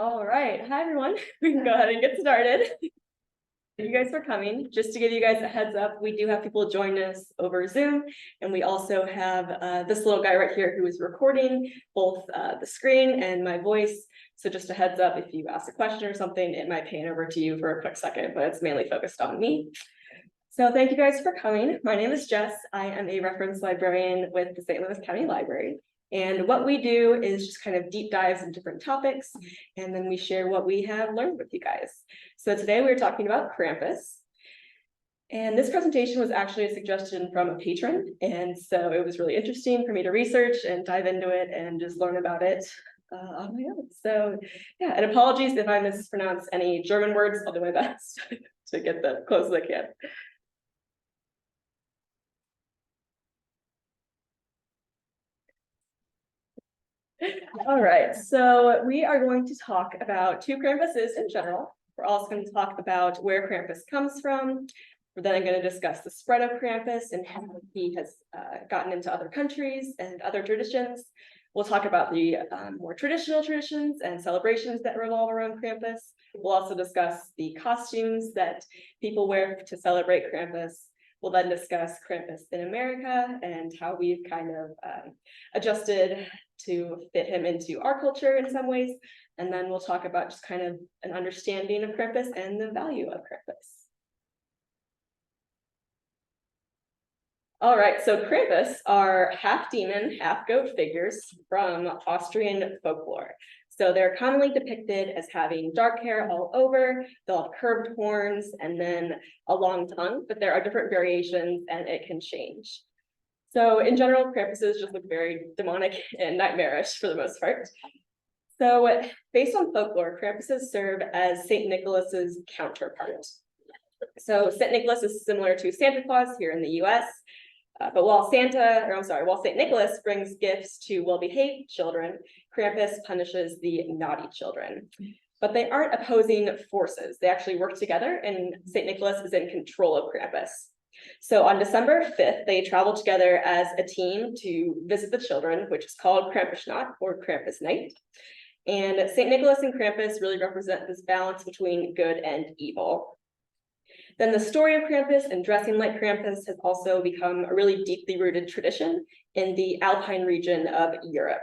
All right, hi everyone. We can go ahead and get started. Thank you guys for coming. Just to give you guys a heads up, we do have people join us over Zoom, and we also have this little guy right here who is recording both the screen and my voice. So just a heads up, if you ask a question or something, it might pan over to you for a quick second, but it's mainly focused on me. So thank you guys for coming. My name is Jess. I am a reference librarian with the St. Louis County Library. And what we do is just kind of deep dives in different topics, and then we share what we have learned with you guys. So today we're talking about Krampus. And this presentation was actually a suggestion from a patron. And so it was really interesting for me to research and dive into it and just learn about it on my own. So yeah, and apologies if I mispronounce any German words. I'll do my best to get them close as I can. All right, so we are going to talk about two Krampuses in general. We're also going to talk about where Krampus comes from. We're then going to discuss the spread of Krampus and how he has gotten into other countries and other traditions. We'll talk about the more traditional traditions and celebrations that revolve around Krampus. We'll also discuss the costumes that people wear to celebrate Krampus. We'll then discuss Krampus in America and how we've kind of adjusted to fit him into our culture in some ways. And then we'll talk about just kind of an understanding of Krampus and the value of Krampus. All right, so Krampus are half demon, half goat figures from Austrian folklore. So they're commonly depicted as having dark hair all over, they'll have curved horns, and then a long tongue, but there are different variations and it can change. So in general, Krampuses just look very demonic and nightmarish for the most part. So based on folklore, Krampuses serve as St. Nicholas's counterpart. So St. Nicholas is similar to Santa Claus here in the US, but while St. Nicholas brings gifts to well-behaved children, Krampus punishes the naughty children. But they aren't opposing forces. They actually work together, and St. Nicholas is in control of Krampus. So on December 5th, they travel together as a team to visit the children, which is called Krampusnacht or Krampus Night. And St. Nicholas and Krampus really represent this balance between good and evil. Then the story of Krampus and dressing like Krampus has also become a really deeply rooted tradition in the Alpine region of Europe.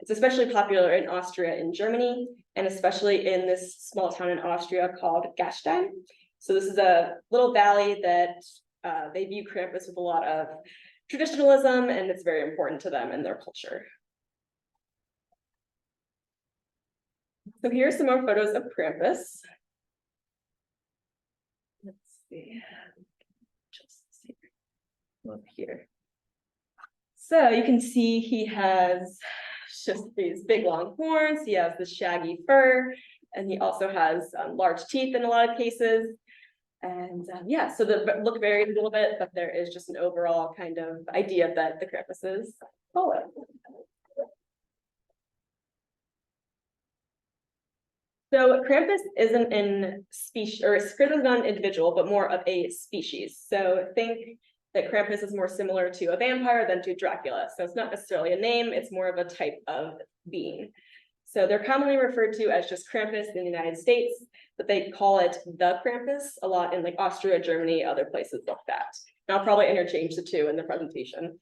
It's especially popular in Austria and Germany, and especially in this small town in Austria called Gastein. So this is a little valley that they view Krampus with a lot of traditionalism, and it's very important to them and their culture. So here's some more photos of Krampus. Let's see. Just see up here. So you can see he has just these big long horns. He has this shaggy fur, and he also has large teeth in a lot of cases. And yeah, so the look varies a little bit, but there is just an overall kind of idea that the Krampuses follow. So Krampus isn't in species, or Krampus is not an individual, but more of a species. So think that Krampus is more similar to a vampire than to Dracula. So it's not necessarily a name, it's more of a type of being. So they're commonly referred to as just Krampus in the United States, but they call it the Krampus a lot in like Austria, Germany, other places like that. And I'll probably interchange the two in the presentation.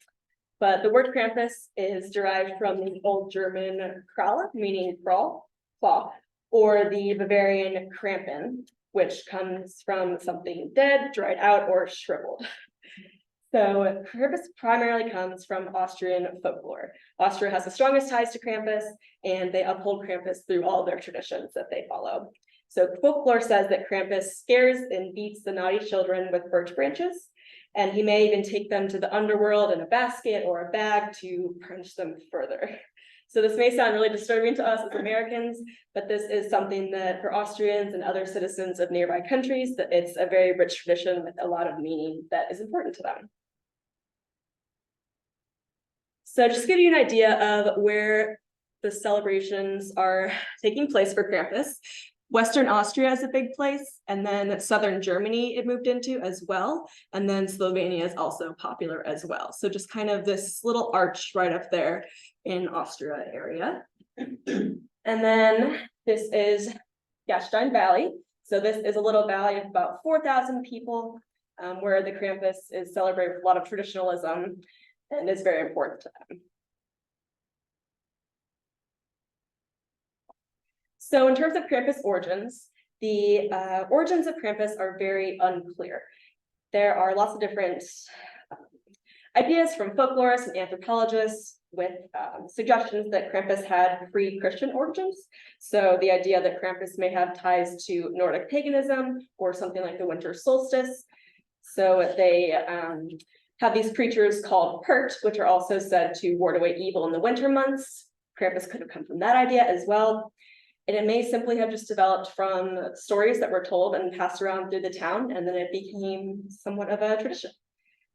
But the word Krampus is derived from the Old German Kralle, meaning crawl, claw, or the Bavarian Krampen, which comes from something dead, dried out, or shriveled. So Krampus primarily comes from Austrian folklore. Austria has the strongest ties to Krampus, and they uphold Krampus through all their traditions that they follow. So folklore says that Krampus scares and beats the naughty children with birch branches, and he may even take them to the underworld in a basket or a bag to punish them further. So this may sound really disturbing to us as Americans, but this is something that for Austrians and other citizens of nearby countries, that it's a very rich tradition with a lot of meaning that is important to them. So just to give you an idea of where the celebrations are taking place for Krampus, Western Austria is a big place, and then Southern Germany it moved into as well, and then Slovenia is also popular as well. So just kind of this little arch right up there in Austria area. And then This is Gastein Valley. So this is a little valley of about 4,000 people, where the Krampus is celebrated with a lot of traditionalism and is very important to them. So in terms of Krampus origins, the origins of Krampus are very unclear. There are lots of different ideas from folklorists and anthropologists with suggestions that Krampus had pre-Christian origins. So the idea that Krampus may have ties to Nordic paganism or something like the winter solstice. So they have these creatures called pert, which are also said to ward away evil in the winter months. Krampus could have come from that idea as well. And it may simply have just developed from stories that were told and passed around through the town, and then it became somewhat of a tradition.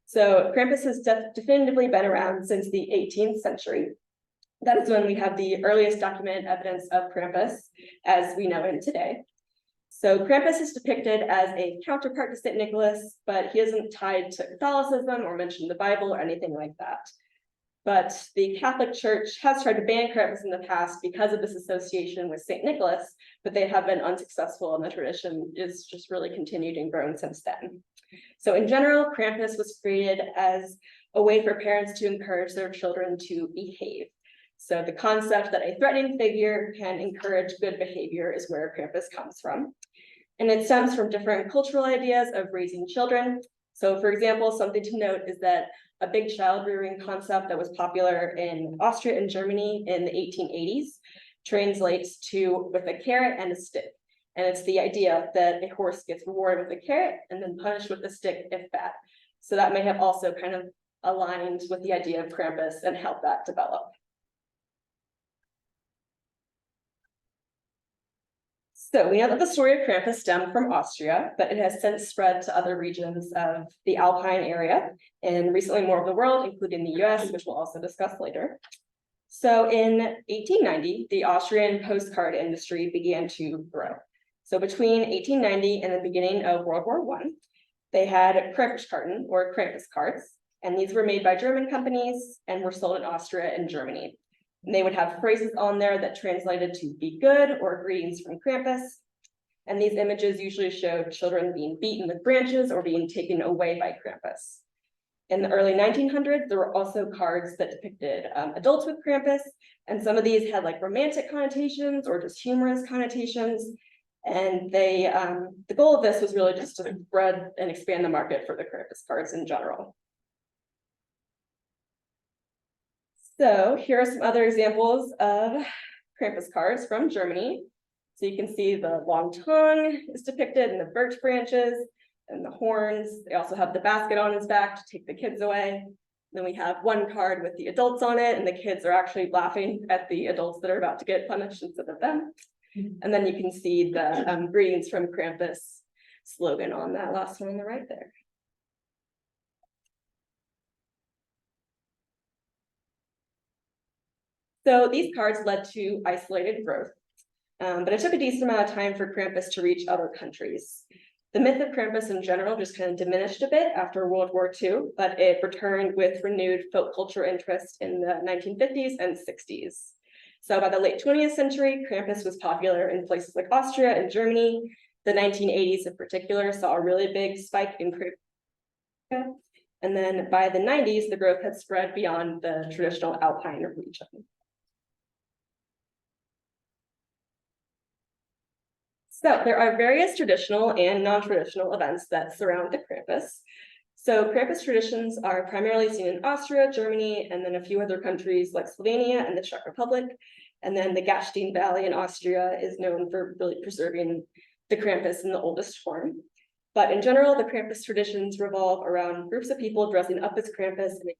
So Krampus has definitively been around since the 18th century. That is when we have the earliest documented evidence of Krampus as we know him today. So Krampus is depicted as a counterpart to St. Nicholas, but he isn't tied to Catholicism or mentioned in the Bible or anything like that. But the Catholic Church has tried to ban Krampus in the past because of this association with St. Nicholas, but they have been unsuccessful, and the tradition is just really continued and grown since then. So in general, Krampus was created as a way for parents to encourage their children to behave. So the concept that a threatening figure can encourage good behavior is where Krampus comes from. And it stems from different cultural ideas of raising children. So for example, something to note is that a big child rearing concept that was popular in Austria and Germany in the 1880s translates to with a carrot and a stick. And it's the idea that a horse gets rewarded with a carrot and then punished with a stick if bad. So that may have also kind of aligned with the idea of Krampus and helped that develop. So we know that the story of Krampus stemmed from Austria, but it has since spread to other regions of the Alpine area and recently more of the world, including the US, which we'll also discuss later. So in 1890, the Austrian postcard industry began to grow. So between 1890 and the beginning of World War I, they had Krampuskarten or Krampus cards, and these were made by German companies and were sold in Austria and Germany. And they would have phrases on there that translated to be good or greetings from Krampus. And these images usually showed children being beaten with branches or being taken away by Krampus. In the early 1900s, there were also cards that depicted adults with Krampus, and some of these had like romantic connotations or just humorous connotations. And they, the goal of this was really just to spread and expand the market for the Krampus cards in general. So here are some other examples of Krampus cards from Germany. So you can see the long tongue is depicted in the birch branches and the horns. They also have the basket on his back to take the kids away. Then we have one card with the adults on it, and the kids are actually laughing at the adults that are about to get punished instead of them. And then you can see the greetings from Krampus slogan on that last one on the right there. So these cards led to isolated growth, but it took a decent amount of time for Krampus to reach other countries. The myth of Krampus in general just kind of diminished a bit after World War II, but it returned with renewed folk culture interest in the 1950s and 60s. So by the late 20th century, Krampus was popular in places like Austria and Germany. The 1980s in particular saw a really big spike in Krampus. And then by the 90s, the growth had spread beyond the traditional Alpine region. So there are various traditional and non-traditional events that surround the Krampus. So Krampus traditions are primarily seen in Austria, Germany, and then a few other countries like Slovenia and the Czech Republic. And then the Gastein Valley in Austria is known for really preserving the Krampus in the oldest form. But in general, the Krampus traditions revolve around groups of people dressing up as Krampus and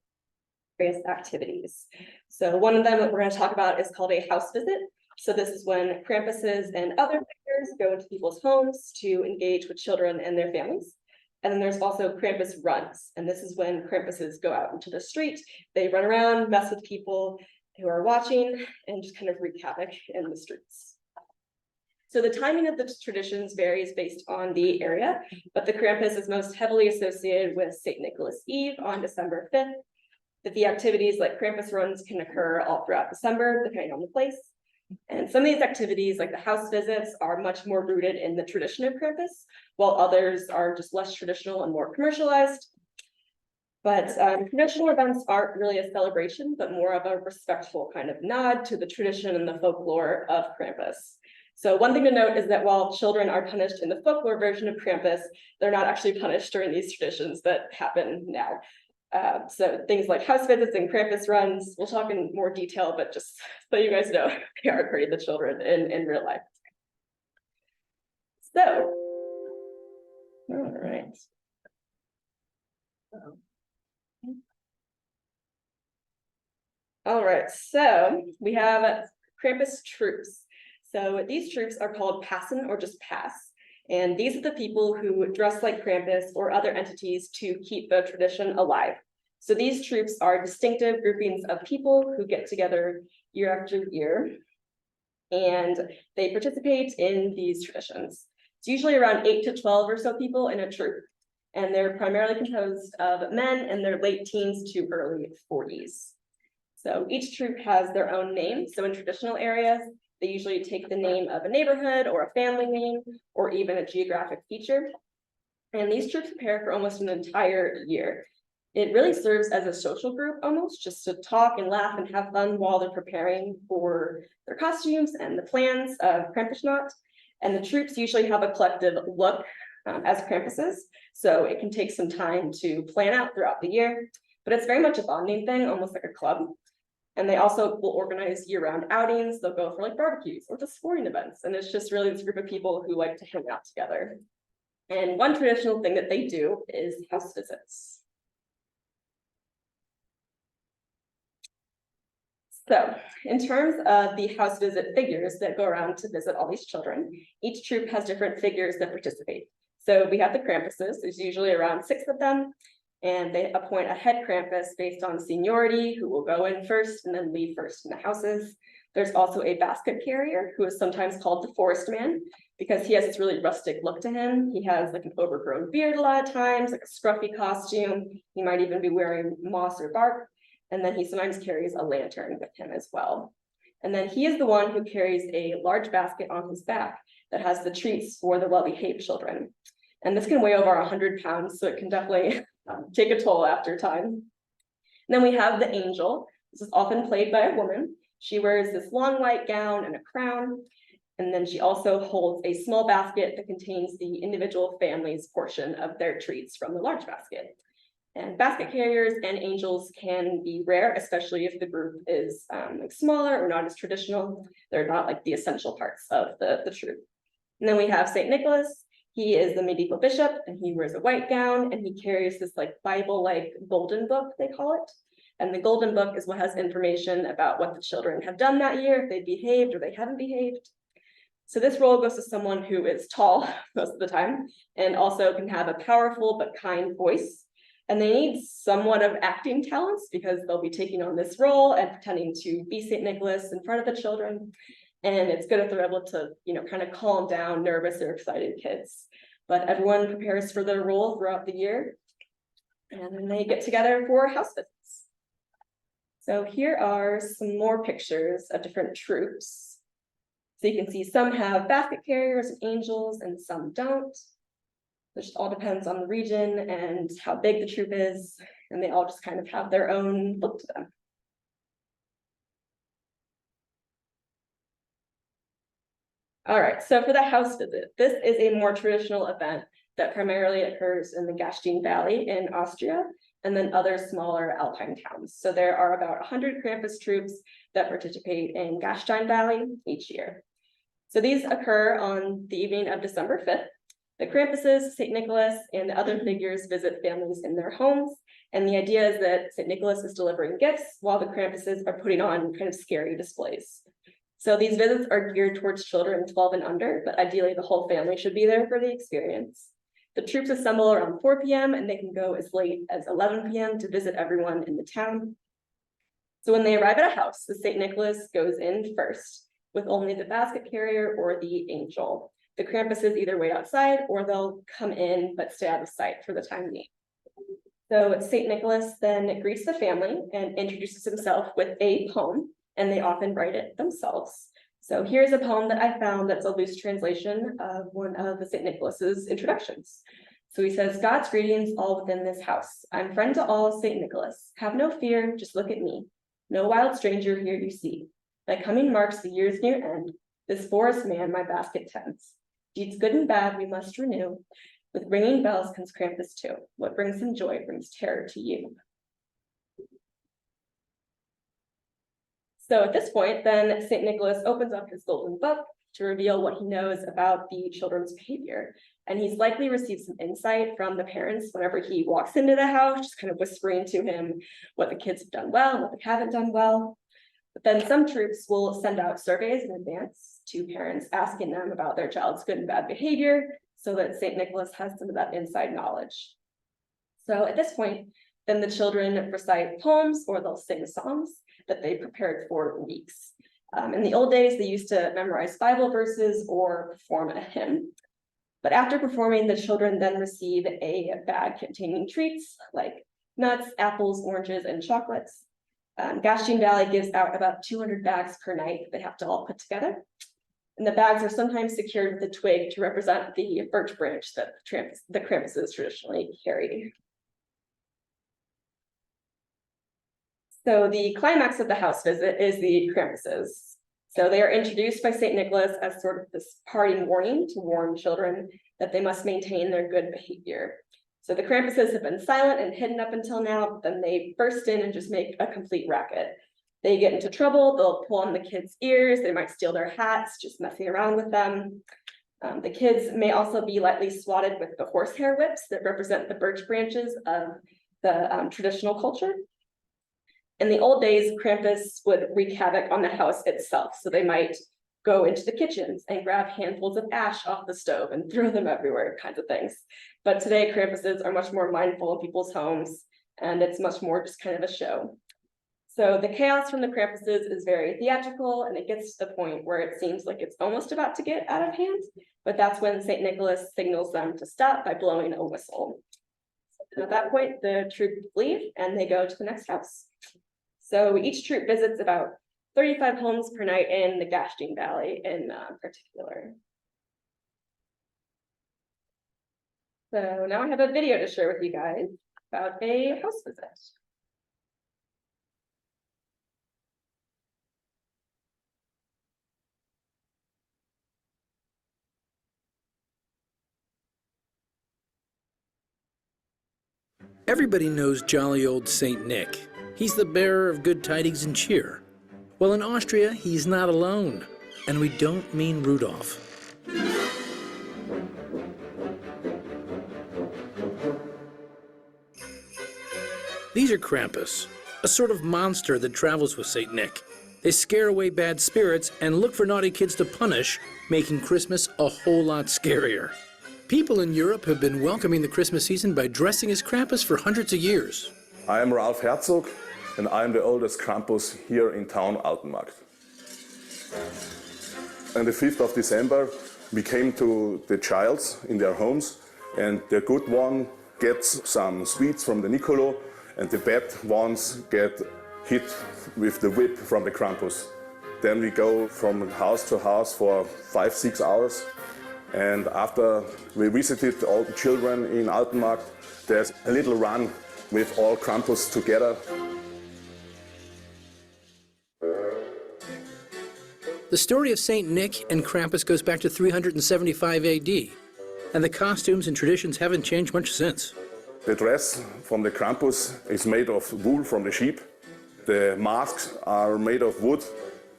various activities. So one of them that we're going to talk about is called a house visit. So this is when Krampuses and other figures go into people's homes to engage with children and their families. And then there's also Krampus runs. And this is when Krampuses go out into the street. They run around, mess with people who are watching, and just kind of wreak havoc in the streets. So the timing of the traditions varies based on the area, but the Krampus is most heavily associated with St. Nicholas Eve on December 5th. But the activities like Krampus runs can occur all throughout December, depending on the place. And some of these activities, like the house visits, are much more rooted in the tradition of Krampus, while others are just less traditional and more commercialized. But traditional events aren't really a celebration, but more of a respectful kind of nod to the tradition and the folklore of Krampus. So one thing to note is that while children are punished in the folklore version of Krampus, they're not actually punished during these traditions that happen now. So things like house visits and Krampus runs, we'll talk in more detail, but just so you guys know, they are pretty the children in real life. So, all right. All right, so we have Krampus troops. So these troops are called Passen or just Pass. And these are the people who dress like Krampus or other entities to keep the tradition alive. So these troops are distinctive groupings of people who get together year after year, and they participate in these traditions. It's usually around 8 to 12 or so people in a troop, and they're primarily composed of men in their late teens to early 40s. So each troop has their own name. So in traditional areas, they usually take the name of a neighborhood or a family name, or even a geographic feature. And these troops prepare for almost an entire year. It really serves as a social group almost, just to talk and laugh and have fun while they're preparing for their costumes and the plans of Krampusnacht. And the troops usually have a collective look as Krampuses, so it can take some time to plan out throughout the year, but it's very much a bonding thing, almost like a club. And they also will organize year-round outings. They'll go for like barbecues or just sporting events. And it's just really this group of people who like to hang out together. And one traditional thing that they do is house visits. So in terms of the house visit figures that go around to visit all these children, each troop has different figures that participate. So we have the Krampuses, there's usually around 6 of them, and they appoint a head Krampus based on seniority, who will go in first and then leave first in the houses. There's also a basket carrier, who is sometimes called the forest man, because he has this really rustic look to him. He has like an overgrown beard a lot of times, like a scruffy costume. He might even be wearing moss or bark. And then he sometimes carries a lantern with him as well. And then he is the one who carries a large basket on his back that has the treats for the well-behaved children. And this can weigh over 100 pounds, so it can definitely take a toll after time. And then we have the angel. This is often played by a woman. She wears this long white gown and a crown. And then she also holds a small basket that contains the individual family's portion of their treats from the large basket. And basket carriers and angels can be rare, especially if the group is like smaller or not as traditional. They're not like the essential parts of the troop. And then we have Saint Nicholas. He is the medieval bishop, and he wears a white gown, and he carries this like Bible-like golden book, they call it. And the golden book is what has information about what the children have done that year, if they behaved or they haven't behaved. So this role goes to someone who is tall most of the time, and also can have a powerful but kind voice. And they need somewhat of acting talents because they'll be taking on this role and pretending to be St. Nicholas in front of the children. And it's good if they're able to, kind of calm down nervous or excited kids. But everyone prepares for their role throughout the year. And then they get together for house visits. So here are some more pictures of different troops. So you can see some have basket carriers and angels and some don't. It just all depends on the region and how big the troop is, and they all just kind of have their own look to them. All right, so for the house visit, this is a more traditional event that primarily occurs in the Gastein Valley in Austria, and then other smaller alpine towns. So there are about 100 Krampus troops that participate in Gastein Valley each year. So these occur on the evening of December 5th. The Krampuses, St. Nicholas, and the other figures visit families in their homes. And the idea is that St. Nicholas is delivering gifts while the Krampuses are putting on kind of scary displays. So these visits are geared towards children 12 and under, but ideally the whole family should be there for the experience. The troops assemble around 4 p.m. and they can go as late as 11 p.m. to visit everyone in the town. So when they arrive at a house, the St. Nicholas goes in first with only the basket carrier or the angel. The Krampuses either wait outside or they'll come in but stay out of sight for the time being. So St. Nicholas then greets the family and introduces himself with a poem, and they often write it themselves. So here's a poem that I found that's a loose translation of one of the St. Nicholas's introductions. So he says, God's greetings all within this house. I'm friend to all, St. Nicholas. Have no fear, just look at me. No wild stranger here you see. My coming marks the year's near end. This forest man my basket tends. Deeds good and bad we must renew. With ringing bells comes Krampus too. What brings him joy brings terror to you. So at this point, then St. Nicholas opens up his golden book to reveal what he knows about the children's behavior. And he's likely received some insight from the parents whenever he walks into the house, just kind of whispering to him what the kids have done well and what they haven't done well. But then some troops will send out surveys in advance to parents asking them about their child's good and bad behavior so that St. Nicholas has some of that inside knowledge. So at this point, then the children recite poems or they'll sing songs that they prepared for weeks. In the old days, they used to memorize Bible verses or perform a hymn. But after performing, the children then receive a bag containing treats like nuts, apples, oranges, and chocolates. Gashteen Valley gives out about 200 bags per night that they have to all put together. And the bags are sometimes secured with a twig to represent the birch branch that the Krampuses traditionally carry. So the climax of the house visit is the Krampuses. So they are introduced by St. Nicholas as sort of this parting warning to warn children that they must maintain their good behavior. So the Krampuses have been silent and hidden up until now, but then they burst in and just make a complete racket. They get into trouble, they'll pull on the kids' ears, they might steal their hats, just messing around with them. The kids may also be lightly swatted with the horsehair whips that represent the birch branches of the traditional culture. In the old days, Krampus would wreak havoc on the house itself. So they might go into the kitchens and grab handfuls of ash off the stove and throw them everywhere, kinds of things. But today, Krampuses are much more mindful in people's homes, and it's much more just kind of a show. So the chaos from the Krampuses is very theatrical, and it gets to the point where it seems like it's almost about to get out of hand, but that's when St. Nicholas signals them to stop by blowing a whistle. And at that point, the troop leave and they go to the next house. So each troop visits about 35 homes per night in the Gashteen Valley in particular. So now I have a video to share with you guys about a house visit. Everybody knows jolly old Saint Nick. He's the bearer of good tidings and cheer. Well, in Austria, he's not alone. And we don't mean Rudolph. These are Krampus, a sort of monster that travels with Saint Nick. They scare away bad spirits and look for naughty kids to punish, making Christmas a whole lot scarier. People in Europe have been welcoming the Christmas season by dressing as Krampus for hundreds of years. I am Ralph Herzog, and I am the oldest Krampus here in town, Altenmarkt. On the 5th of December, we came to the childs in their homes, and the good one gets some sweets from the Nicolo, and the bad ones get hit with the whip from the Krampus. Then we go from house to house for 5-6 hours. And after we visited all the children in Altenmarkt, there's a little run with all Krampus together. The story of Saint Nick and Krampus goes back to 375 AD, and the costumes and traditions haven't changed much since. The dress from the Krampus is made of wool from the sheep. The masks are made of wood.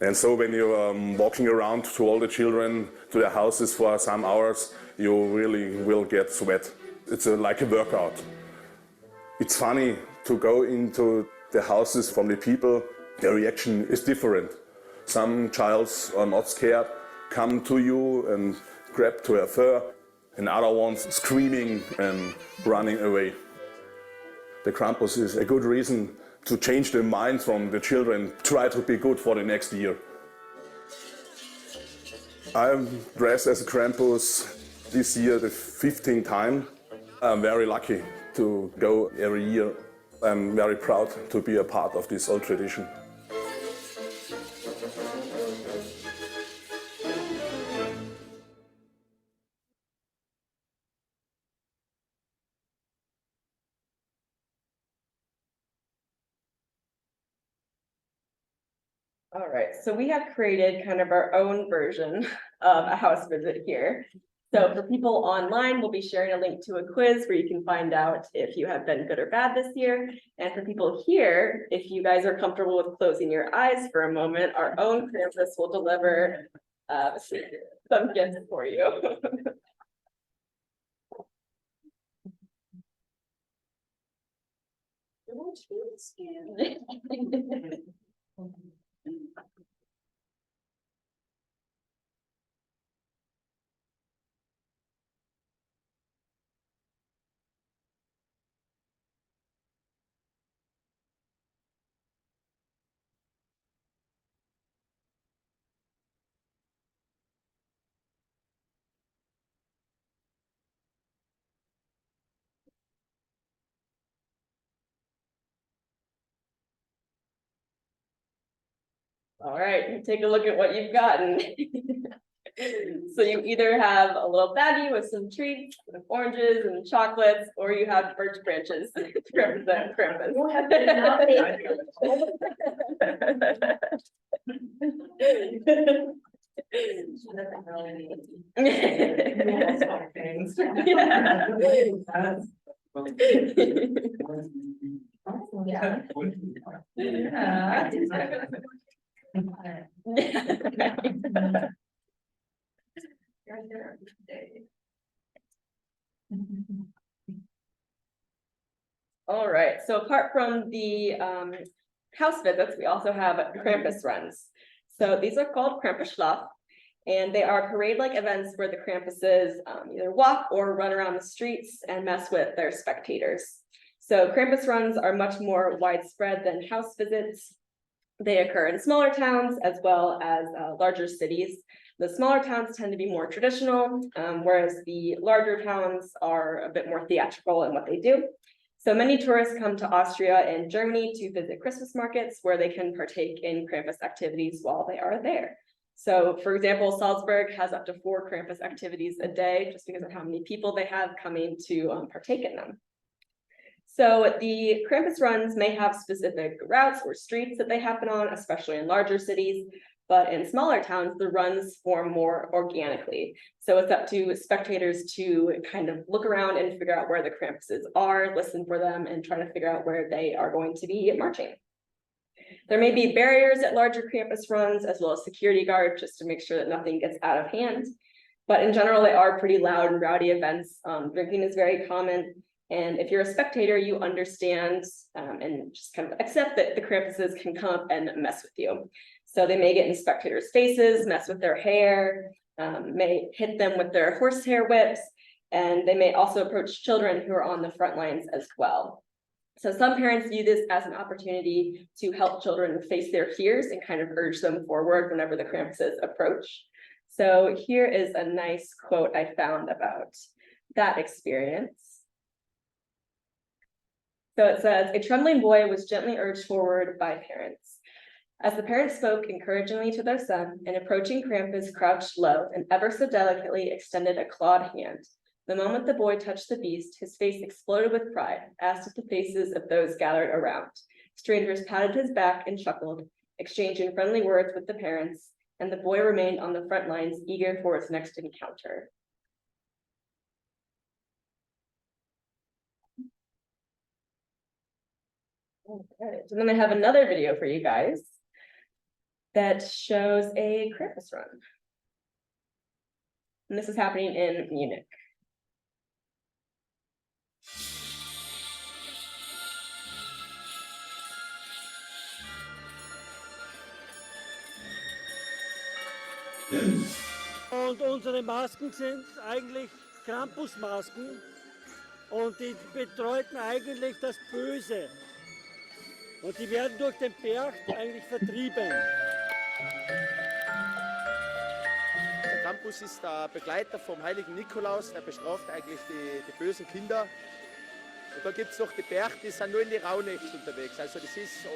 And so when you're walking around to all the children, to their houses for some hours, you really will get sweat. It's like a workout. It's funny to go into the houses from the people. The reaction is different. Some childs are not scared, come to you and grab to your fur, and other ones screaming and running away. The Krampus is a good reason to change the mind from the children, try to be good for the next year. I'm dressed as a Krampus this year the 15th time. I'm very lucky to go every year. I'm very proud to be a part of this old tradition. All right, so we have created kind of our own version of a house visit here. So for people online, we'll be sharing a link to a quiz where you can find out if you have been good or bad this year. And for people here, if you guys are comfortable with closing your eyes for a moment, our own Krampus will deliver some gifts for you. All right, take a look at what you've gotten. So you either have a little baggie with some treats, with oranges and chocolates, or you have birch branches to represent Krampus. All right, so apart from the house visits, we also have Krampus runs. So these are called Krampus, and they are parade-like events where the Krampuses either walk or run around the streets and mess with their spectators. So Krampus runs are much more widespread than house visits. They occur in smaller towns as well as larger cities. The smaller towns tend to be more traditional, whereas the larger towns are a bit more theatrical in what they do. So many tourists come to Austria and Germany to visit Christmas markets where they can partake in Krampus activities while they are there. So for example, Salzburg has up to 4 Krampus activities a day just because of how many people they have coming to partake in them. So the Krampus runs may have specific routes or streets that they happen on, especially in larger cities. But in smaller towns, the runs form more organically. So it's up to spectators to kind of look around and figure out where the Krampuses are, listen for them, and try to figure out where they are going to be marching. There may be barriers at larger Krampus runs, as well as security guards, just to make sure that nothing gets out of hand. But in general, they are pretty loud and rowdy events. Drinking is very common. And if you're a spectator, you understand and just kind of accept that the Krampuses can come up and mess with you. So they may get in spectators' faces, mess with their hair, may hit them with their horsehair whips, and they may also approach children who are on the front lines as well. So some parents view this as an opportunity to help children face their fears and kind of urge them forward whenever the Krampuses approach. So here is a nice quote I found about that experience. So it says, "A trembling boy was gently urged forward by parents. As the parents spoke encouragingly to their son, an approaching Krampus crouched low and ever so delicately extended a clawed hand. The moment the boy touched the beast, his face exploded with pride, as did the faces of those gathered around. Strangers patted his back and chuckled, exchanging friendly words with the parents, and the boy remained on the front lines, eager for his next encounter." Okay, so then I have another video for you guys that shows a Krampus run. And this is happening in Munich. Und unsere Masken sind eigentlich Krampusmasken und die betreuten eigentlich das Böse. Und die werden durch den Berg eigentlich vertrieben. Der Krampus ist der Begleiter vom heiligen Nikolaus, der bestraft eigentlich die bösen Kinder. Und da gibt es noch die Berg, die sind nur in die Rauhnächte unterwegs. Also das ist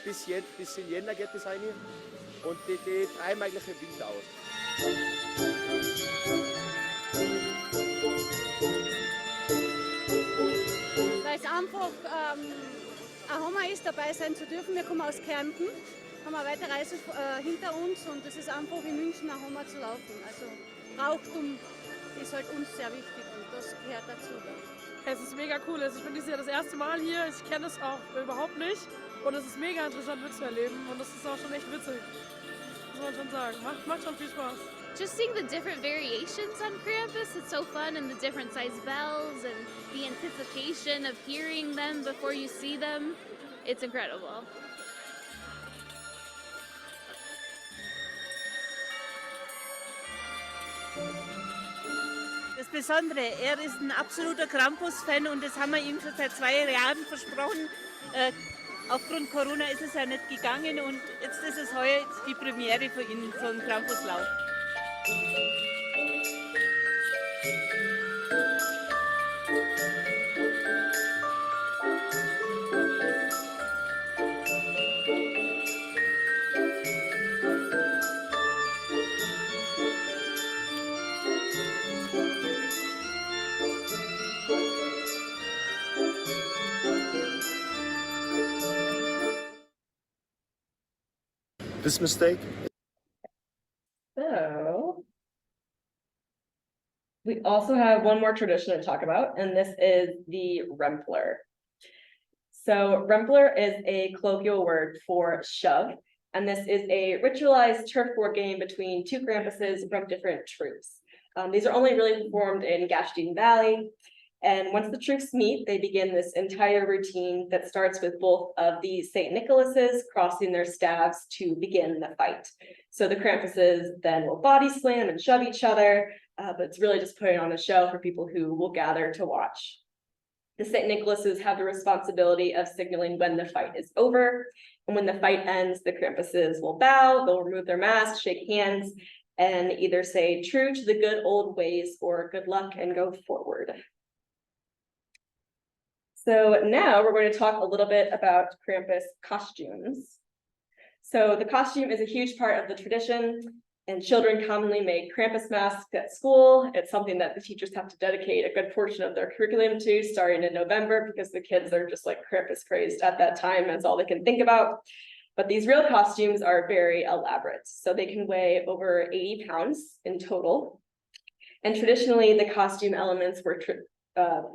bis in Jänner geht das rein. Und die treiben eigentlich den Wind aus. Weil es einfach ein Hammer ist, dabei sein zu dürfen. Wir kommen aus Kärnten haben wir eine weite Reise hinter uns und es ist einfach in München nach Hause zu laufen. Also Brauchtum ist halt uns sehr wichtig und das gehört dazu. Es ist mega cool. Also ich bin dieses Jahr das erste Mal hier. Ich kenne es auch überhaupt nicht. Und es ist mega interessant mitzuerleben. Und das ist auch schon echt witzig. Muss man schon sagen. Macht schon viel Spaß. Just seeing the different variations on Krampus, it's so fun, and the different size bells and the anticipation of hearing them before you see them. It's incredible. Das Besondere, er ist ein absoluter Krampus-Fan und das haben wir ihm schon seit 2 Jahren versprochen. Aufgrund Corona ist es ja nicht gegangen und jetzt ist es heuer die Premiere für ihn, so ein Krampuslauf. This mistake. So we also have one more tradition to talk about, and this is the Rempler. So Rempler is a colloquial word for shove, and this is a ritualized turf war game between 2 Krampuses from different troops. These are only really performed in Gastein Valley. And once the troops meet, they begin this entire routine that starts with both of the St. Nicholases crossing their staves to begin the fight. So the Krampuses then will body slam and shove each other, but it's really just putting on a show for people who will gather to watch. The St. Nicholases have the responsibility of signaling when the fight is over. And when the fight ends, the Krampuses will bow, they'll remove their masks, shake hands, and either say true to the good old ways or good luck and go forward. So now we're going to talk a little bit about Krampus costumes. So the costume is a huge part of the tradition, and children commonly make Krampus masks at school. It's something that the teachers have to dedicate a good portion of their curriculum to starting in November, because the kids are just like Krampus crazed at that time. That's all they can think about. But these real costumes are very elaborate. So they can weigh over 80 pounds in total. And traditionally, the costume elements were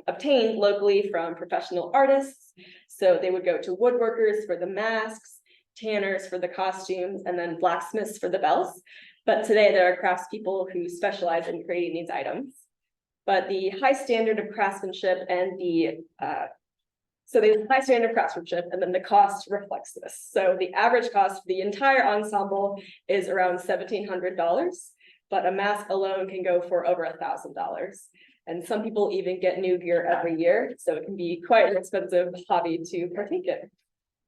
obtained locally from professional artists. So they would go to woodworkers for the masks, tanners for the costumes, and then blacksmiths for the bells. But today there are craftspeople who specialize in creating these items. But the high standard of craftsmanship and there's a high standard of craftsmanship, and then the cost reflects this. So the average cost for the entire ensemble is around $1,700, but a mask alone can go for over $1,000. And some people even get new gear every year, so it can be quite an expensive hobby to partake in.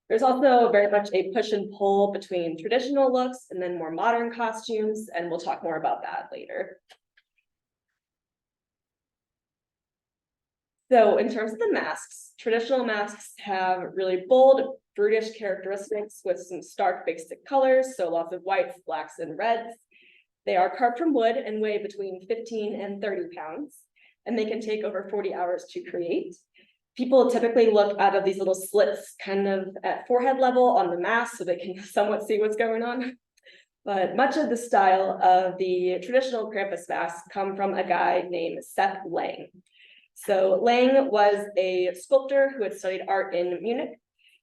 There's also very much a push and pull between traditional looks and then more modern costumes, and we'll talk more about that later. So in terms of the masks, traditional masks have really bold, brutish characteristics with some stark basic colors, so lots of whites, blacks, and reds. They are carved from wood and weigh between 15 and 30 pounds, and they can take over 40 hours to create. People typically look out of these little slits kind of at forehead level on the mask so they can somewhat see what's going on. But much of the style of the traditional Krampus masks come from a guy named Seth Lang. So Lang was a sculptor who had studied art in Munich,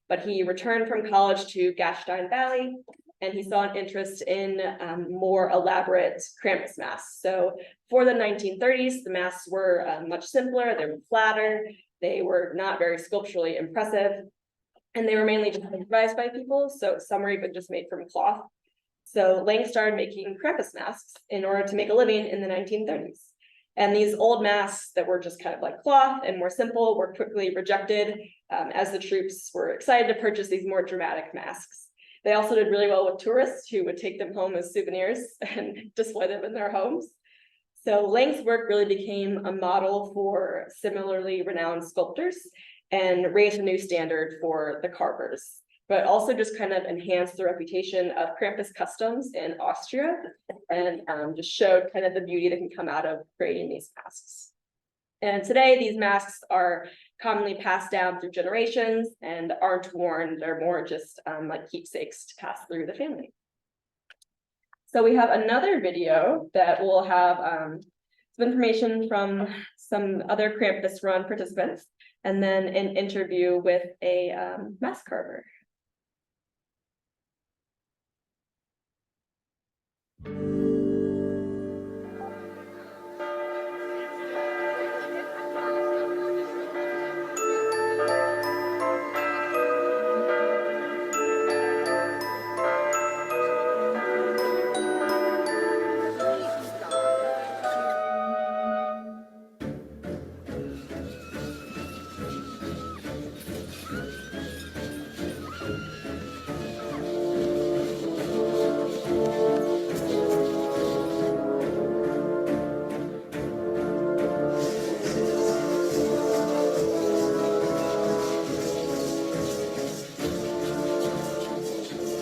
but he returned from college to Gastein Valley, and he saw an interest in more elaborate Krampus masks. So for the 1930s, the masks were much simpler, they were flatter, they were not very sculpturally impressive, and they were mainly just improvised by people, so some were even just made from cloth. So Lang started making Krampus masks in order to make a living in the 1930s. And these old masks that were just kind of like cloth and more simple were quickly rejected as the troops were excited to purchase these more dramatic masks. They also did really well with tourists who would take them home as souvenirs and display them in their homes. So Lang's work really became a model for similarly renowned sculptors and raised a new standard for the carvers, but also just kind of enhanced the reputation of Krampus customs in Austria and just showed kind of the beauty that can come out of creating these masks. And today these masks are commonly passed down through generations and aren't worn. They're more just like keepsakes to pass through the family. So we have another video that will have some information from some other Krampus Run participants, and then an interview with a mask carver.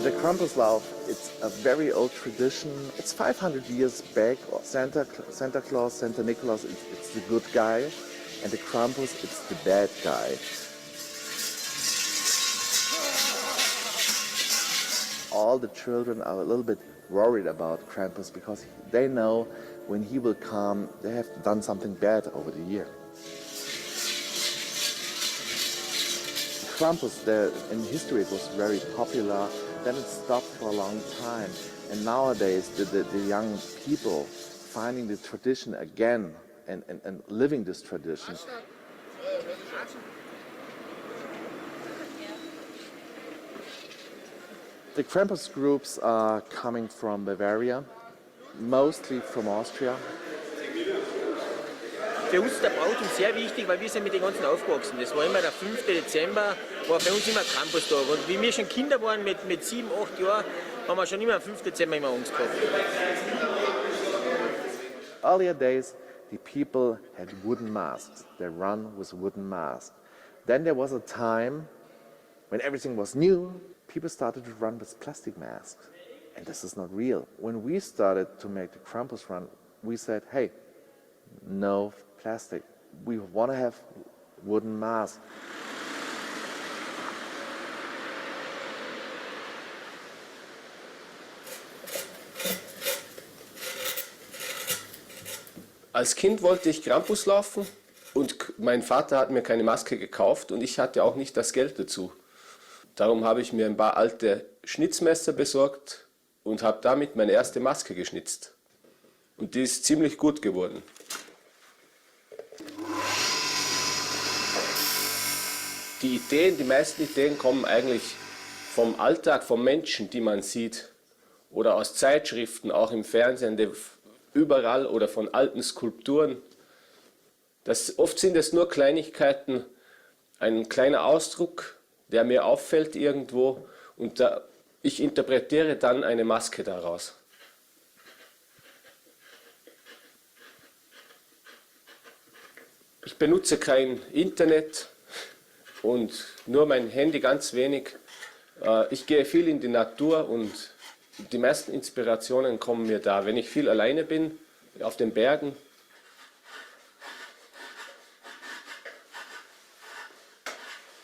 The Krampuslauf, it's a very old tradition. It's 500 years back. Santa Claus, Santa Nicholas, it's the good guy, and the Krampus, it's the bad guy. All the children are a little bit worried about Krampus because they know when he will come, they have done something bad over the year. Krampus, in history it was very popular, then it stopped for a long time. And nowadays the young people finding the tradition again and living this tradition. The Krampus groups are coming from Bavaria, mostly from Austria. Für uns der Brautum sehr wichtig, weil wir sind mit den ganzen aufgewachsen. Das war immer der 5. Dezember, war für uns immer Krampustag. Und wie wir schon Kinder waren mit 7, 8 Jahren, haben wir schon immer am 5. Dezember immer Angst gehabt. Earlier days, the people had wooden masks. They run with wooden masks. Then there was a time when everything was new, people started to run with plastic masks. And this is not real. When we started to make the Krampus run, we said, hey, no plastic. We want to have wooden masks. Als Kind wollte ich Krampus laufen und mein Vater hat mir keine Maske gekauft und ich hatte auch nicht das Geld dazu. Darum habe ich mir ein paar alte Schnitzmesser besorgt und habe damit meine erste Maske geschnitzt. Und die ist ziemlich gut geworden. Die meisten Ideen kommen eigentlich vom Alltag, vom Menschen, die man sieht. Oder aus Zeitschriften, auch im Fernsehen, überall oder von alten Skulpturen. Oft sind es nur Kleinigkeiten, ein kleiner Ausdruck, der mir auffällt irgendwo und ich interpretiere dann eine Maske daraus. Ich benutze kein Internet und nur mein Handy ganz wenig. Ich gehe viel in die Natur und die meisten Inspirationen kommen mir da, wenn ich viel alleine bin, auf den Bergen.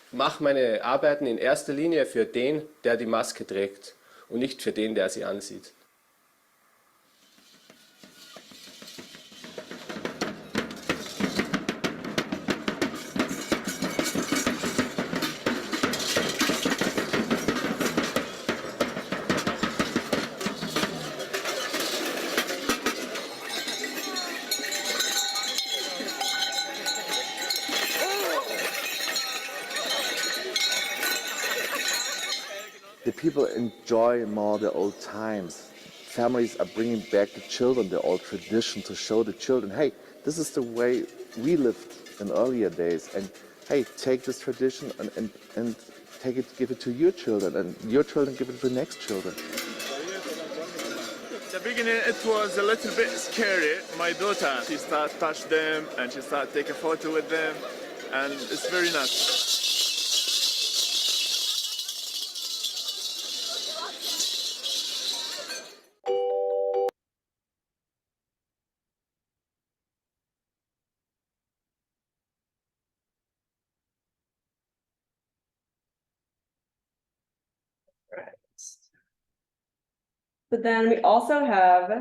Ich mache meine Arbeiten in erster Linie für den, der die Maske trägt und nicht für den, der sie ansieht. The people enjoy more the old times. Families are bringing back the children, the old tradition, to show the children, hey, this is the way we lived in earlier days. And hey, take this tradition and take it, give it to your children, and your children give it to the next children. At the beginning it was a little bit scary. My daughter, she started touch them and she started take a photo with them, and it's very nice. Right. But then we also have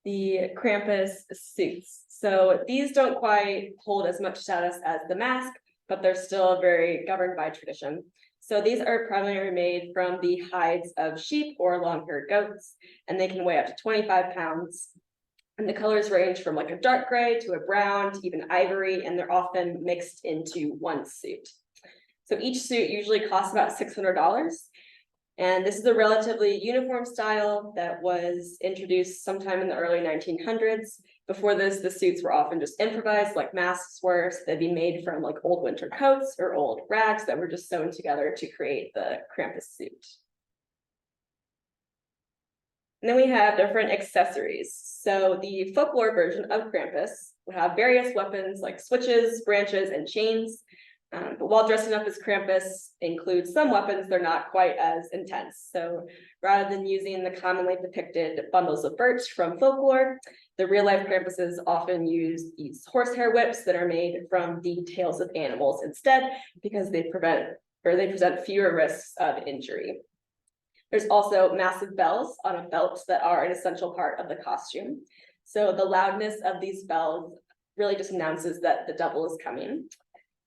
the Krampus suits. So these don't quite hold as much status as the mask, but they're still very governed by tradition. So these are primarily made from the hides of sheep or long-haired goats, and they can weigh up to 25 pounds. And the colors range from like a dark gray to a brown to even ivory, and they're often mixed into one suit. So each suit usually costs about $600. And this is a relatively uniform style that was introduced sometime in the early 1900s. Before this, the suits were often just improvised like masks were. So they'd be made from like old winter coats or old rags that were just sewn together to create the Krampus suit. And then we have different accessories. So the folklore version of Krampus will have various weapons like switches, branches, and chains. But while dressing up as Krampus includes some weapons, they're not quite as intense. So rather than using the commonly depicted bundles of birch from folklore, the real life Krampuses often use these horsehair whips that are made from the tails of animals instead, because they present fewer risks of injury. There's also massive bells on a belt that are an essential part of the costume. So the loudness of these bells really just announces that the devil is coming.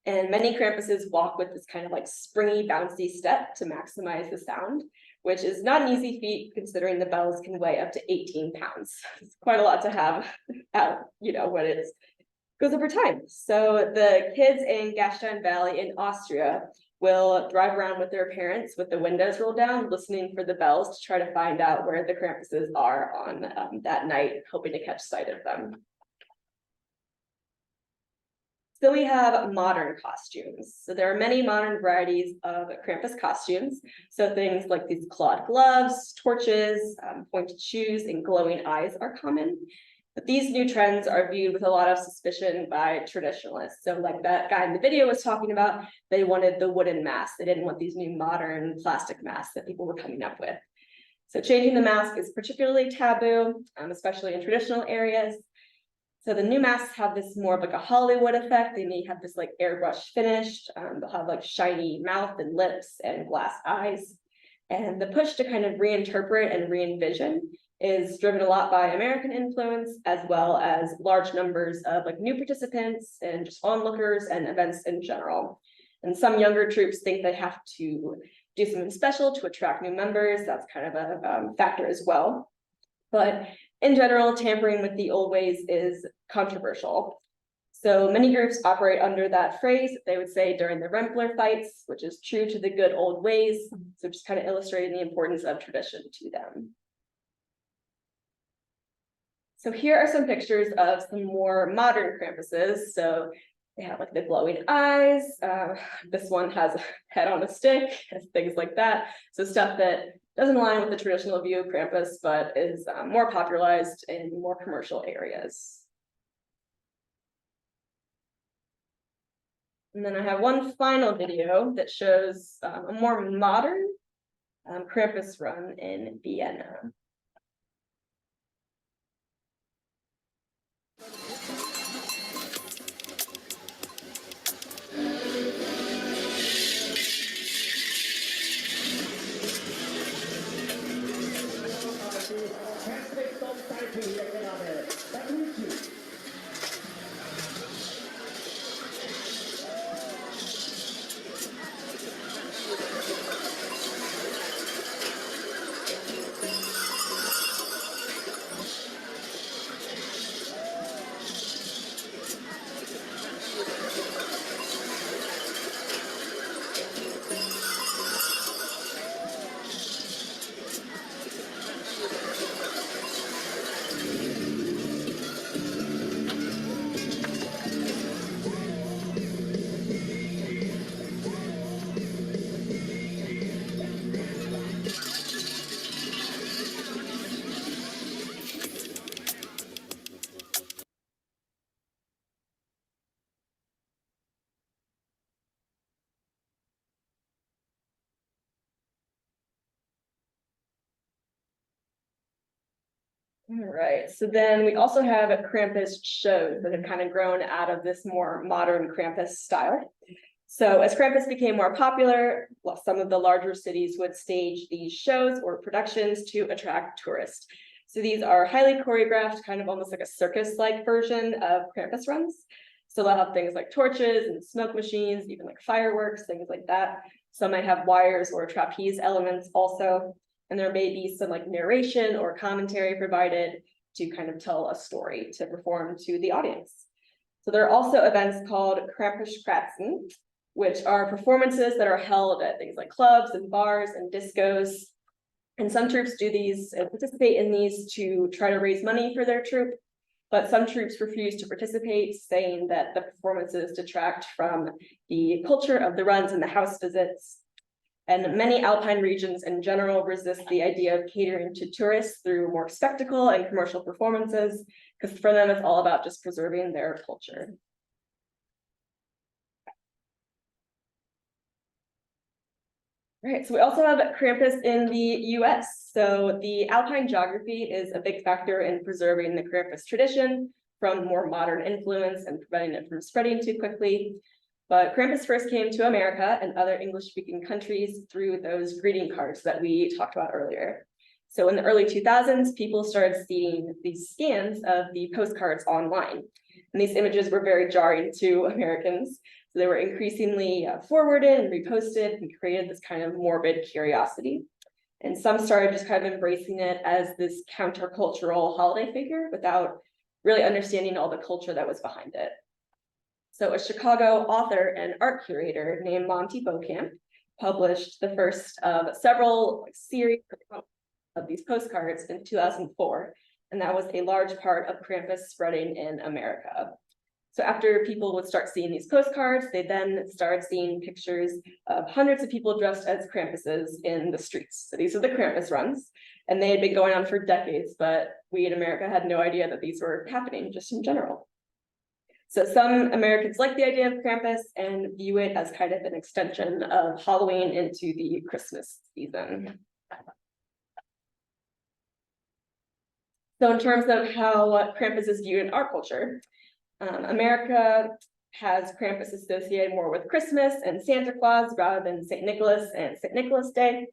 And many Krampuses walk with this kind of like springy, bouncy step to maximize the sound, which is not an easy feat considering the bells can weigh up to 18 pounds. It's quite a lot to have out, when it goes over time. So the kids in Gastein Valley in Austria will drive around with their parents with the windows rolled down, listening for the bells to try to find out where the Krampuses are on that night, hoping to catch sight of them. So we have modern costumes. So there are many modern varieties of Krampus costumes. So things like these clawed gloves, torches, pointed shoes, and glowing eyes are common. But these new trends are viewed with a lot of suspicion by traditionalists. So like that guy in the video was talking about, they wanted the wooden mask. They didn't want these new modern plastic masks that people were coming up with. So changing the mask is particularly taboo, especially in traditional areas. So the new masks have this more of like a Hollywood effect. They may have this like airbrush finish. They'll have like shiny mouth and lips and glass eyes. And the push to kind of reinterpret and re-envision is driven a lot by American influence, as well as large numbers of like new participants and just onlookers and events in general. And some younger troops think they have to do something special to attract new members. That's kind of a factor as well. But in general, tampering with the old ways is controversial. So many groups operate under that phrase, they would say during the Rempler fights, which is true to the good old ways. So just kind of illustrating the importance of tradition to them. So here are some pictures of some more modern Krampuses. So they have like the glowing eyes. This one has a head on a stick, things like that. So stuff that doesn't align with the traditional view of Krampus, but is more popularized in more commercial areas. And then I have one final video that shows a more modern Krampus run in Vienna. All right, so then we also have Krampus shows that have kind of grown out of this more modern Krampus style. So as Krampus became more popular, well, some of the larger cities would stage these shows or productions to attract tourists. So these are highly choreographed, kind of almost like a circus-like version of Krampus runs. So they'll have things like torches and smoke machines, even like fireworks, things like that. Some might have wires or trapeze elements also. And there may be some like narration or commentary provided to kind of tell a story to perform to the audience. So there are also events called Krampus, which are performances that are held at things like clubs and bars and discos. And some troops do these and participate in these to try to raise money for their troop. But some troops refuse to participate, saying that the performances detract from the culture of the runs and the house visits. And many alpine regions in general resist the idea of catering to tourists through more spectacle and commercial performances, because for them it's all about just preserving their culture. Right, so we also have Krampus in the US. So the alpine geography is a big factor in preserving the Krampus tradition from more modern influence and preventing it from spreading too quickly. But Krampus first came to America and other English-speaking countries through those greeting cards that we talked about earlier. So in the early 2000s, people started seeing these scans of the postcards online. And these images were very jarring to Americans. So they were increasingly forwarded and reposted and created this kind of morbid curiosity. And some started just kind of embracing it as this countercultural holiday figure without really understanding all the culture that was behind it. So a Chicago author and art curator named Monty Beauchamp published the first of several series of these postcards in 2004. And that was a large part of Krampus spreading in America. So after people would start seeing these postcards, they then started seeing pictures of hundreds of people dressed as Krampuses in the streets. So these are the Krampus runs, and they had been going on for decades, but we in America had no idea that these were happening just in general. So some Americans like the idea of Krampus and view it as kind of an extension of Halloween into the Christmas season. So in terms of how Krampus is viewed in our culture, America has Krampus associated more with Christmas and Santa Claus rather than St. Nicholas and St. Nicholas Day.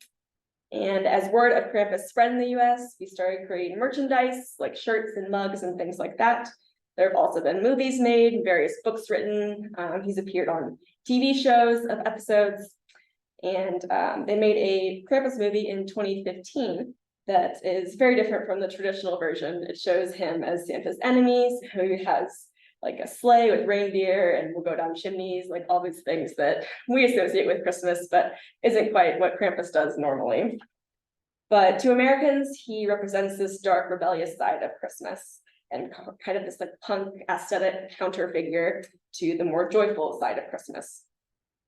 And as word of Krampus spread in the US, we started creating merchandise like shirts and mugs and things like that. There have also been movies made, various books written. He's appeared on TV shows of episodes. And they made a Krampus movie in 2015 that is very different from the traditional version. It shows him as Santa's enemies, who has like a sleigh with reindeer and will go down chimneys, like all these things that we associate with Christmas, but isn't quite what Krampus does normally. But to Americans, he represents this dark, rebellious side of Christmas and kind of this like punk aesthetic counter figure to the more joyful side of Christmas.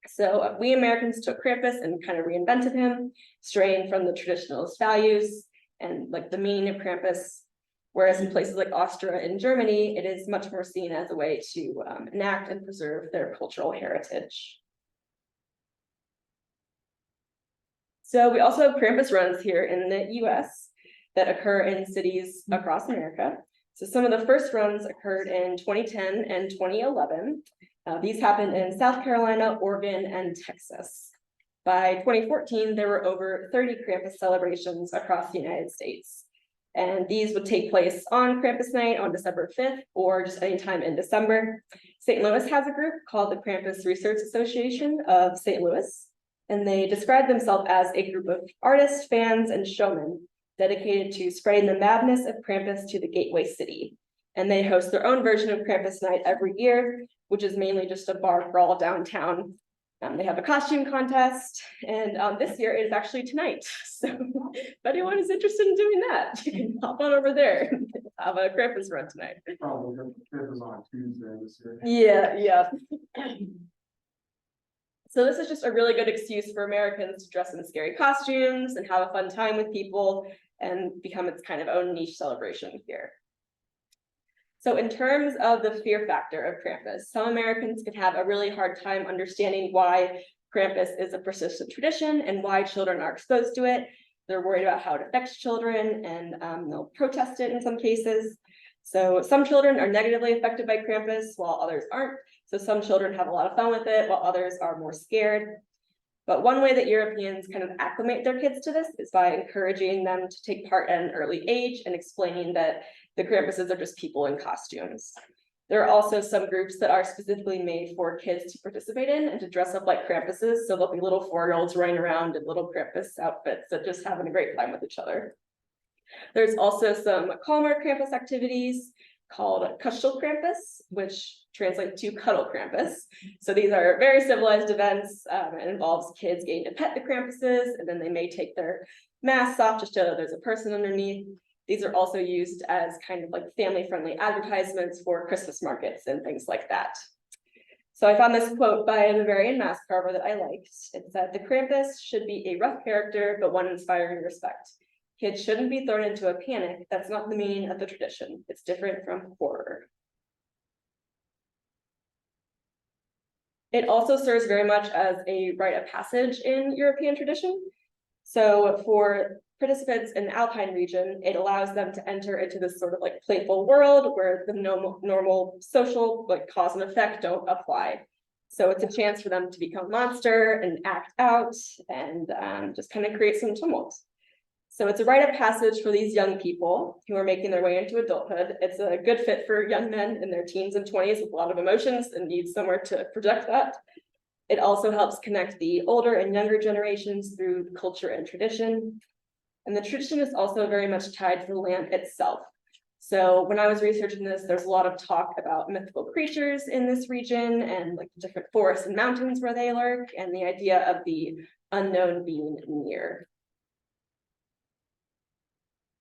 So we Americans took Krampus and kind of reinvented him, straying from the traditionalist values and like the meaning of Krampus. Whereas in places like Austria and Germany, it is much more seen as a way to enact and preserve their cultural heritage. So we also have Krampus runs here in the US that occur in cities across America. So some of the first runs occurred in 2010 and 2011. These happened in South Carolina, Oregon, and Texas. By 2014, there were over 30 Krampus celebrations across the United States. And these would take place on Krampus night on December 5th or just any time in December. St. Louis has a group called the Krampus Research Association of St. Louis, and they describe themselves as a group of artists, fans, and showmen dedicated to spreading the madness of Krampus to the gateway city. And they host their own version of Krampus night every year, which is mainly just a bar crawl downtown. They have a costume contest, and this year it is actually tonight. So if anyone is interested in doing that, you can hop on over there and have a Krampus run tonight. Probably Krampus on Tuesday this year. Yeah. So this is just a really good excuse for Americans to dress in scary costumes and have a fun time with people and become its kind of own niche celebration here. So in terms of the fear factor of Krampus, some Americans could have a really hard time understanding why Krampus is a persistent tradition and why children are exposed to it. They're worried about how it affects children and they'll protest it in some cases. So some children are negatively affected by Krampus while others aren't. So some children have a lot of fun with it while others are more scared. But one way that Europeans kind of acclimate their kids to this is by encouraging them to take part at an early age and explaining that the Krampuses are just people in costumes. There are also some groups that are specifically made for kids to participate in and to dress up like Krampuses. So there'll be little 4-year-olds running around in little Krampus outfits that just having a great time with each other. There's also some calmer Krampus activities called Kuschel Krampus, which translates to Cuddle Krampus. So these are very civilized events. It involves kids getting to pet the Krampuses, and then they may take their masks off to show that there's a person underneath. These are also used as kind of like family-friendly advertisements for Christmas markets and things like that. So I found this quote by a Bavarian mask carver that I liked. It said, "The Krampus should be a rough character, but one inspiring respect. Kids shouldn't be thrown into a panic. That's not the meaning of the tradition. It's different from horror." It also serves very much as a rite of passage in European tradition. So for participants in the Alpine region, it allows them to enter into this sort of like playful world where the normal social like cause and effect don't apply. So it's a chance for them to become a monster and act out and just kind of create some tumult. So it's a rite of passage for these young people who are making their way into adulthood. It's a good fit for young men in their teens and 20s with a lot of emotions and need somewhere to project that. It also helps connect the older and younger generations through culture and tradition. And the tradition is also very much tied to the land itself. So when I was researching this, there's a lot of talk about mythical creatures in this region and like different forests and mountains where they lurk, and the idea of the unknown being near.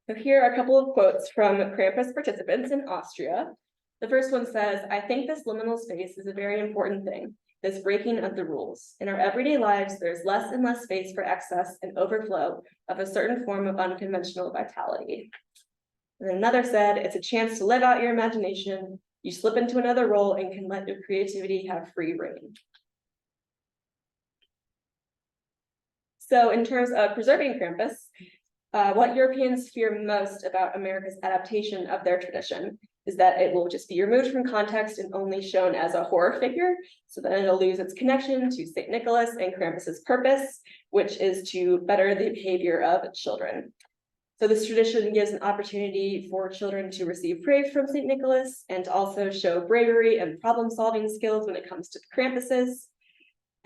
So here are a couple of quotes from Krampus participants in Austria. The first one says, "I think this liminal space is a very important thing, this breaking of the rules. In our everyday lives, there's less and less space for excess and overflow of a certain form of unconventional vitality." And then another said, "It's a chance to live out your imagination. You slip into another role and can let your creativity have free rein." So in terms of preserving Krampus, what Europeans fear most about America's adaptation of their tradition is that it will just be removed from context and only shown as a horror figure, so that it'll lose its connection to St. Nicholas and Krampus's purpose, which is to better the behavior of children. So this tradition gives an opportunity for children to receive praise from St. Nicholas and to also show bravery and problem-solving skills when it comes to Krampuses.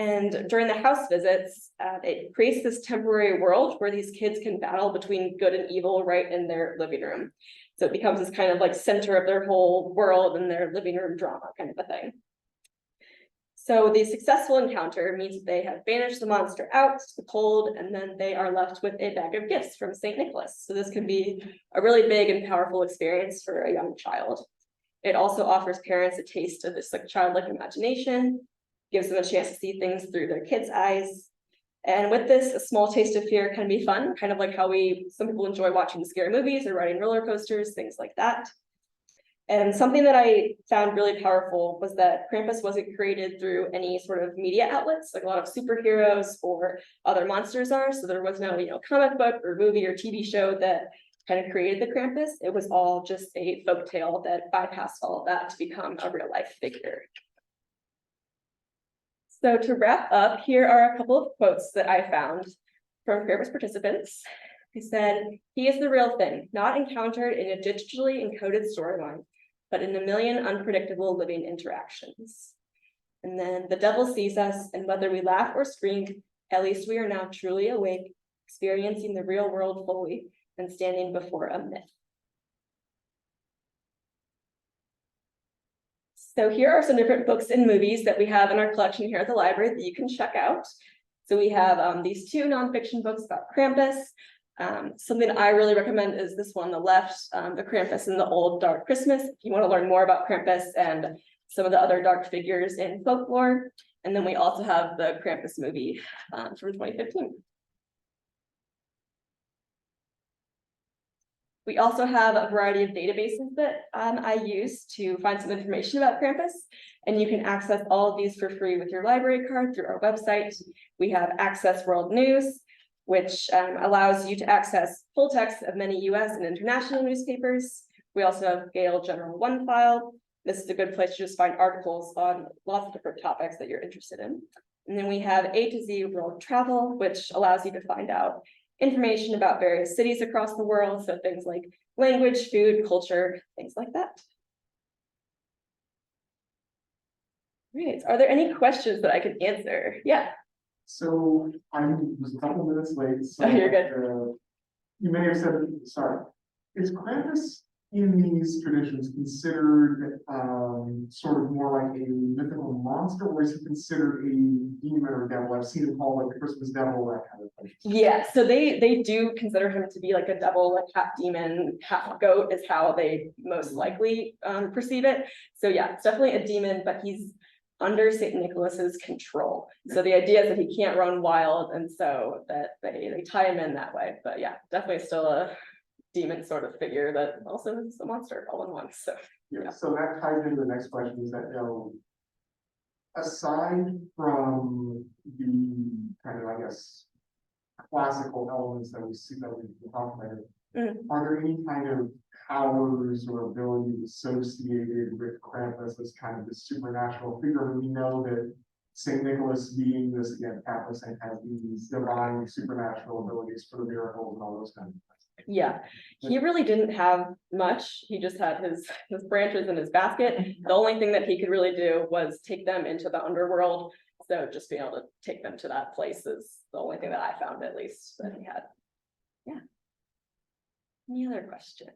And during the house visits, it creates this temporary world where these kids can battle between good and evil right in their living room. So it becomes this kind of like center of their whole world and their living room drama kind of a thing. So the successful encounter means that they have banished the monster out to the cold, and then they are left with a bag of gifts from St. Nicholas. So this can be a really big and powerful experience for a young child. It also offers parents a taste of this like childlike imagination, gives them a chance to see things through their kids' eyes. And with this, a small taste of fear can be fun, kind of like how some people enjoy watching scary movies or riding roller coasters, things like that. And something that I found really powerful was that Krampus wasn't created through any sort of media outlets, like a lot of superheroes or other monsters are. So there was no, comic book or movie or TV show that kind of created the Krampus. It was all just a folktale that bypassed all of that to become a real life figure. So to wrap up, here are a couple of quotes that I found from Krampus participants. They said, "He is the real thing, not encountered in a digitally encoded storyline, but in a million unpredictable living interactions." And then, "The devil sees us, and whether we laugh or scream, at least we are now truly awake, experiencing the real world fully, and standing before a myth." So here are some different books and movies that we have in our collection here at the library that you can check out. So we have these 2 nonfiction books about Krampus. Something I really recommend is this one on the left, The Krampus and the Old Dark Christmas, if you want to learn more about Krampus and some of the other dark figures in folklore. And then we also have the Krampus movie from 2015. We also have a variety of databases that I use to find some information about Krampus, and you can access all of these for free with your library card through our website. We have Access World News, which allows you to access full text of many US and international newspapers. We also have Gale General One file. This is a good place to just find articles on lots of different topics that you're interested in. And then we have A to Z World Travel, which allows you to find out information about various cities across the world. So things like language, food, culture, things like that. Great. Are there any questions that I could answer? Yeah. So I was a couple minutes late, so Oh, you're good. You may have said, sorry. Is Krampus in these traditions considered sort of more like a mythical monster, or is he considered a demon or devil? I've seen him called like the Christmas devil, that kind of thing. Yeah, so they do consider him to be like a devil, like half demon, half goat is how they most likely perceive it. So yeah, it's definitely a demon, but he's under Saint Nicholas's control. So the idea is that he can't run wild, and so that they tie him in that way. But yeah, definitely still a demon sort of figure that also is a monster all in one. So yeah. So that ties into the next question, is that, you know, aside from the kind of, I guess, classical elements that we see that we talked about, are there any kind of powers or abilities associated with Krampus as kind of this supernatural figure? We know that Saint Nicholas, being this, again, Catholic saint, has these divine supernatural abilities for the miracles and all those kind of things. yeah, he really didn't have much. He just had his branches in his basket. The only thing that he could really do was take them into the underworld. So just being able to take them to that place is the only thing that I found, at least, that he had. Yeah. Any other questions?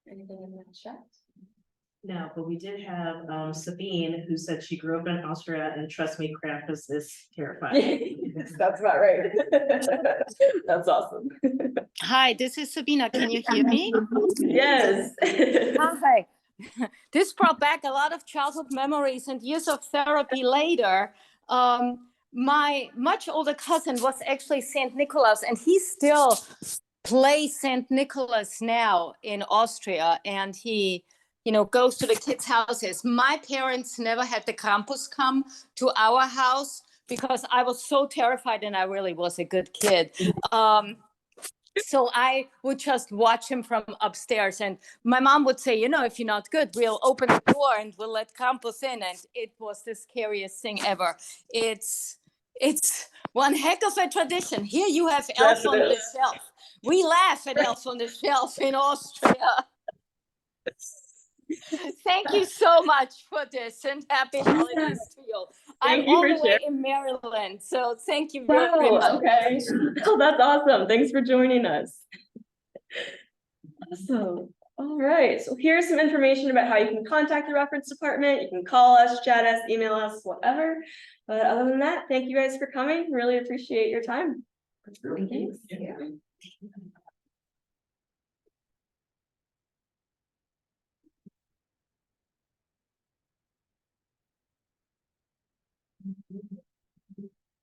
Anything in the chat? No, but we did have Sabine, who said she grew up in Austria, and trust me, Krampus is terrifying. That's about right. That's awesome. Hi, this is Sabina. Can you hear me? Yes. Hi. This brought back a lot of childhood memories, and years of therapy later. My much older cousin was actually Saint Nicholas, and he still plays Saint Nicholas now in Austria, and he, you know, goes to the kids' houses. My parents never had the Krampus come to our house because I was so terrified, and I really was a good kid. So I would just watch him from upstairs, and my mom would say, you know, if you're not good, we'll open the door and we'll let Krampus in. And it was the scariest thing ever. It's one heck of a tradition. Here you have Elf on the Shelf. We laugh at Elf on the Shelf in Austria. Thank you so much for this, and happy holidays to you. I'm all the way in Maryland, so thank you very much. Okay. Oh, that's awesome. Thanks for joining us. Awesome. All right. So here's some information about how you can contact the reference department. You can call us, chat us, email us, whatever. But other than that, thank you guys for coming. Really appreciate your time. Thanks. Yeah.